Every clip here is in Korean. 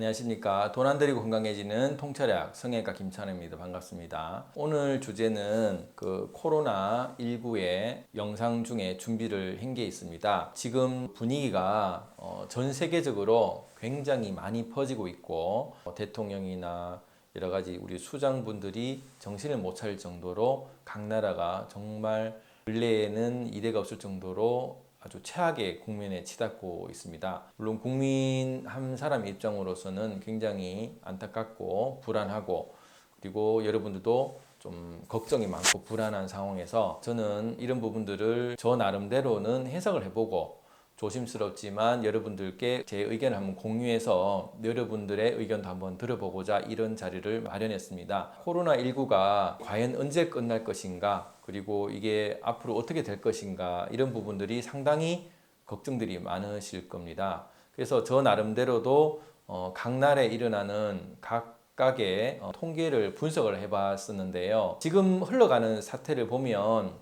안녕하십니까. 돈 안 들이고 건강해지는 통찰약 성형외과 김찬호입니다. 반갑습니다. 오늘 주제는 코로나19의 영상 중에 준비를 한 게 있습니다. 지금 분위기가 전 세계적으로 굉장히 많이 퍼지고 있고 대통령이나 여러 가지 우리 수장분들이 정신을 못 차릴 정도로 각 나라가 정말 근래에는 이래가 없을 정도로 아주 최악의 국면에 치닫고 있습니다. 물론 국민 한 사람 입장으로서는 굉장히 안타깝고 불안하고, 그리고 여러분들도 좀 걱정이 많고 불안한 상황에서 저는 이런 부분들을 저 나름대로는 해석을 해보고 조심스럽지만 여러분들께 제 의견을 한번 공유해서 여러분들의 의견도 한번 들어보고자 이런 자리를 마련했습니다. 코로나19가 과연 언제 끝날 것인가, 그리고 이게 앞으로 어떻게 될 것인가, 이런 부분들이 상당히 걱정들이 많으실 겁니다. 그래서 저 나름대로도 각 나라에 일어나는 각각의 통계를 분석을 해봤었는데요. 지금 흘러가는 사태를 보면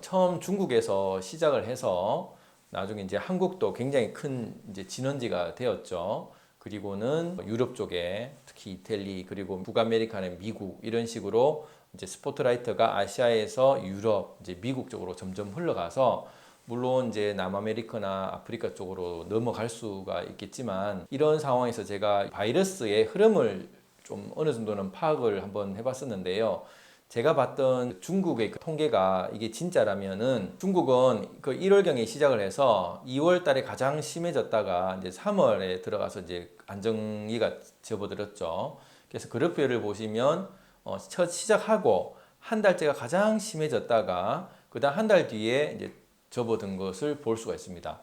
처음 중국에서 시작을 해서 나중에 이제 한국도 굉장히 큰 이제 진원지가 되었죠. 그리고는 유럽 쪽에 특히 이탈리, 그리고 북아메리카는 미국, 이런 식으로 이제 스포트라이트가 아시아에서 유럽, 이제 미국 쪽으로 점점 흘러가서, 물론 이제 남아메리카나 아프리카 쪽으로 넘어갈 수가 있겠지만, 이런 상황에서 제가 바이러스의 흐름을 좀 어느 정도는 파악을 한번 해봤었는데요. 제가 봤던 중국의 그 통계가 이게 진짜라면은, 중국은 그 1월경에 시작을 해서 2월 달에 가장 심해졌다가 이제 3월에 들어가서 이제 안정기가 접어들었죠. 그래서 그래프를 보시면 첫 시작하고 한 달째가 가장 심해졌다가 그다음 한 달 뒤에 이제 접어든 것을 볼 수가 있습니다.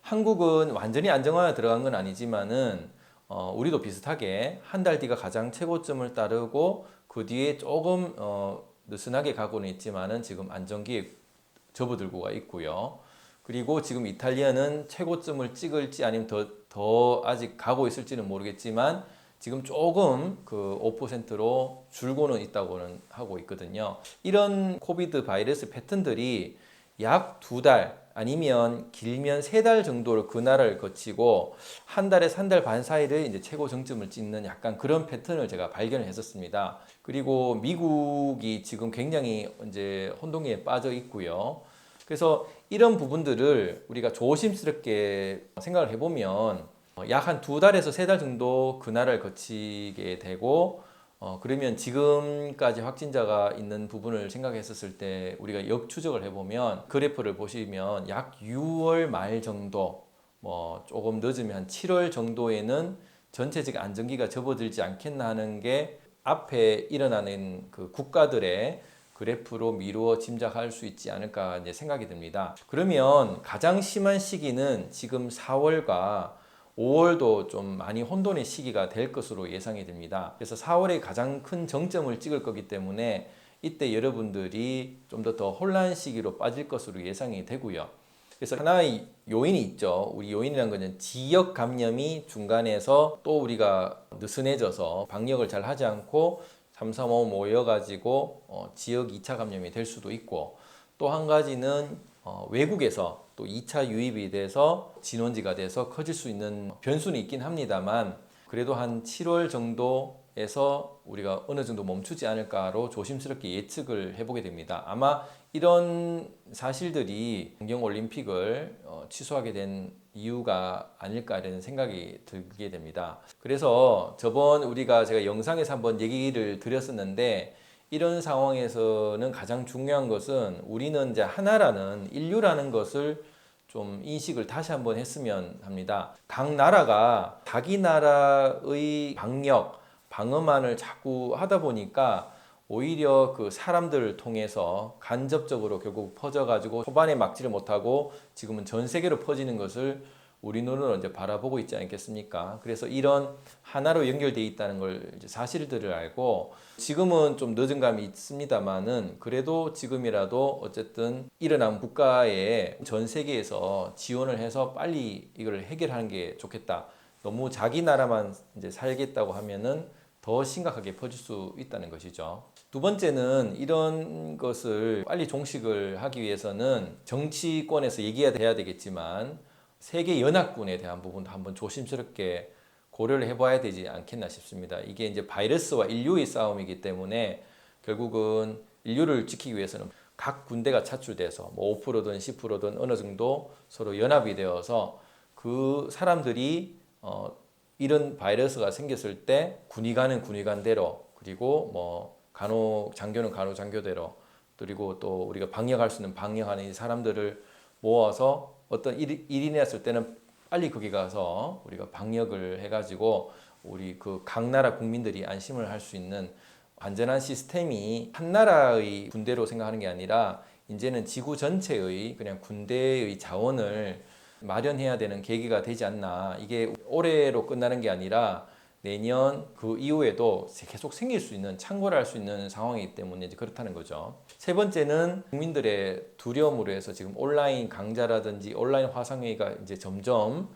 한국은 완전히 안정화에 들어간 건 아니지만은 우리도 비슷하게 한 달 뒤가 가장 최고점을 따르고 그 뒤에 조금 느슨하게 가고는 있지만은 지금 안정기에 접어들고가 있고요. 그리고 지금 이탈리아는 최고점을 찍을지 아니면 더 아직 가고 있을지는 모르겠지만 지금 조금 그 5%로 줄고는 있다고는 하고 있거든요. 이런 코비드 바이러스 패턴들이 약 2달 아니면 길면 3달 정도를 그 나라를 거치고 한 달에서 한 달 반 사이를 이제 최고 정점을 찍는 약간 그런 패턴을 제가 발견을 했었습니다. 그리고 미국이 지금 굉장히 이제 혼동기에 빠져 있고요. 그래서 이런 부분들을 우리가 조심스럽게 생각을 해보면 약 한 2달에서 3달 정도 그 나라를 거치게 되고, 그러면 지금까지 확진자가 있는 부분을 생각했었을 때 우리가 역추적을 해보면 그래프를 보시면 약 6월 말 정도, 뭐 조금 늦으면 한 7월 정도에는 전체적 안정기가 접어들지 않겠나 하는 게 앞에 일어나는 그 국가들의 그래프로 미루어 짐작할 수 있지 않을까 이제 생각이 듭니다. 그러면 가장 심한 시기는 지금 4월과 5월도 좀 많이 혼돈의 시기가 될 것으로 예상이 됩니다. 그래서 4월에 가장 큰 정점을 찍을 거기 때문에 이때 여러분들이 좀 더 혼란 시기로 빠질 것으로 예상이 되고요. 그래서 하나의 요인이 있죠. 우리 요인이라는 것은 지역 감염이 중간에서 또 우리가 느슨해져서 방역을 잘 하지 않고 3, 3, 5 모여가지고 지역 2차 감염이 될 수도 있고, 또 한 가지는 외국에서 또 2차 유입이 돼서 진원지가 돼서 커질 수 있는 변수는 있긴 합니다만, 그래도 한 7월 정도에서 우리가 어느 정도 멈추지 않을까로 조심스럽게 예측을 해보게 됩니다. 아마 이런 사실들이 동경올림픽을 취소하게 된 이유가 아닐까라는 생각이 들게 됩니다. 그래서 저번 제가 영상에서 한번 얘기를 드렸었는데, 이런 상황에서는 가장 중요한 것은 우리는 이제 하나라는 인류라는 것을 좀 인식을 다시 한번 했으면 합니다. 각 나라가 자기 나라의 방역, 방어만을 자꾸 하다 보니까 오히려 그 사람들을 통해서 간접적으로 결국 퍼져가지고 초반에 막지를 못하고 지금은 전 세계로 퍼지는 것을 우리 눈으로 이제 바라보고 있지 않겠습니까? 그래서 이런 하나로 연결되어 있다는 걸 이제 사실들을 알고, 지금은 좀 늦은 감이 있습니다만은 그래도 지금이라도 어쨌든 일어난 국가에 전 세계에서 지원을 해서 빨리 이걸 해결하는 게 좋겠다. 너무 자기 나라만 이제 살겠다고 하면은 더 심각하게 퍼질 수 있다는 것이죠. 두 번째는 이런 것을 빨리 종식을 하기 위해서는 정치권에서 얘기가 돼야 되겠지만 세계 연합군에 대한 부분도 한번 조심스럽게 고려를 해봐야 되지 않겠나 싶습니다. 이게 이제 바이러스와 인류의 싸움이기 때문에 결국은 인류를 지키기 위해서는 각 군대가 차출돼서 뭐 5%든 10%든 어느 정도 서로 연합이 되어서 그 사람들이 이런 바이러스가 생겼을 때 군의관은 군의관대로, 그리고 뭐 간호장교는 간호장교대로, 그리고 또 우리가 방역할 수 있는 방역하는 이 사람들을 모아서 어떤 일이 났을 때는 빨리 거기 가서 우리가 방역을 해가지고 우리 그 각 나라 국민들이 안심을 할 수 있는 안전한 시스템이 한 나라의 군대로 생각하는 게 아니라 이제는 지구 전체의 그냥 군대의 자원을 마련해야 되는 계기가 되지 않나. 이게 올해로 끝나는 게 아니라 내년 그 이후에도 계속 생길 수 있는, 창궐할 수 있는 상황이기 때문에 이제 그렇다는 거죠. 세 번째는 국민들의 두려움으로 해서 지금 온라인 강좌라든지 온라인 화상회의가 이제 점점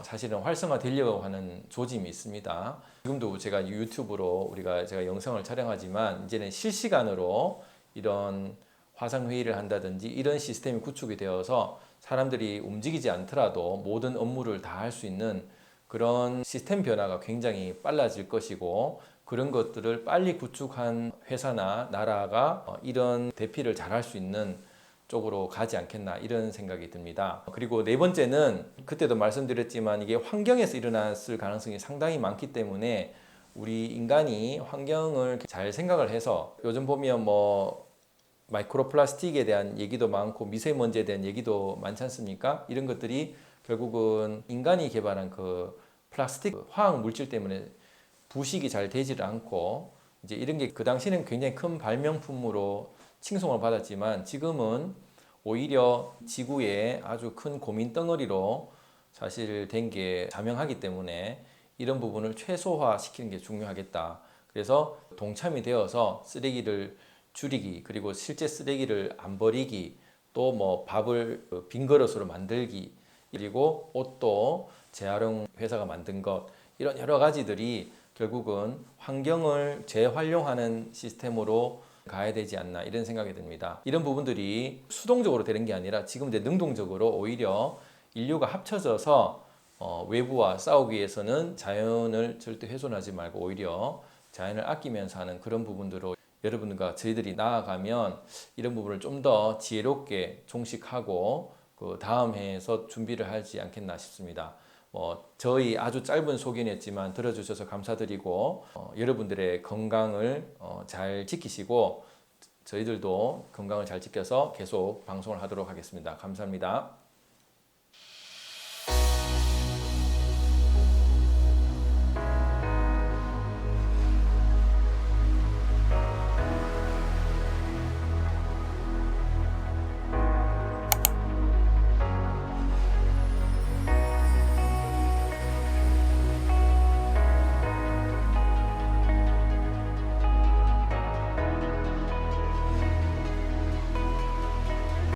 사실은 활성화되려고 하는 조짐이 있습니다. 지금도 제가 유튜브로 제가 영상을 촬영하지만 이제는 실시간으로 이런 화상회의를 한다든지 이런 시스템이 구축이 되어서 사람들이 움직이지 않더라도 모든 업무를 다 할 수 있는 그런 시스템 변화가 굉장히 빨라질 것이고, 그런 것들을 빨리 구축한 회사나 나라가 이런 대피를 잘 할 수 있는 쪽으로 가지 않겠나, 이런 생각이 듭니다. 그리고 네 번째는 그때도 말씀드렸지만 이게 환경에서 일어났을 가능성이 상당히 많기 때문에 우리 인간이 환경을 잘 생각을 해서, 요즘 보면 뭐 마이크로 플라스틱에 대한 얘기도 많고 미세먼지에 대한 얘기도 많지 않습니까? 이런 것들이 결국은 인간이 개발한 그 플라스틱 화학 물질 때문에 부식이 잘 되질 않고, 이제 이런 게 그 당시는 굉장히 큰 발명품으로 칭송을 받았지만 지금은 오히려 지구에 아주 큰 고민 덩어리로 사실 된 게 자명하기 때문에 이런 부분을 최소화시키는 게 중요하겠다. 그래서 동참이 되어서 쓰레기를 줄이기, 그리고 실제 쓰레기를 안 버리기, 또 뭐 밥을 빈 그릇으로 만들기, 그리고 옷도 재활용 회사가 만든 것, 이런 여러 가지들이 결국은 환경을 재활용하는 시스템으로 가야 되지 않나, 이런 생각이 듭니다. 이런 부분들이 수동적으로 되는 게 아니라 지금 이제 능동적으로 오히려 인류가 합쳐져서 외부와 싸우기 위해서는 자연을 절대 훼손하지 말고 오히려 자연을 아끼면서 하는 그런 부분들로 여러분과 저희들이 나아가면 이런 부분을 좀 더 지혜롭게 종식하고 그 다음 해에서 준비를 하지 않겠나 싶습니다. 저희 아주 짧은 소견이었지만 들어주셔서 감사드리고 여러분들의 건강을 잘 지키시고 저희들도 건강을 잘 지켜서 계속 방송을 하도록 하겠습니다. 감사합니다.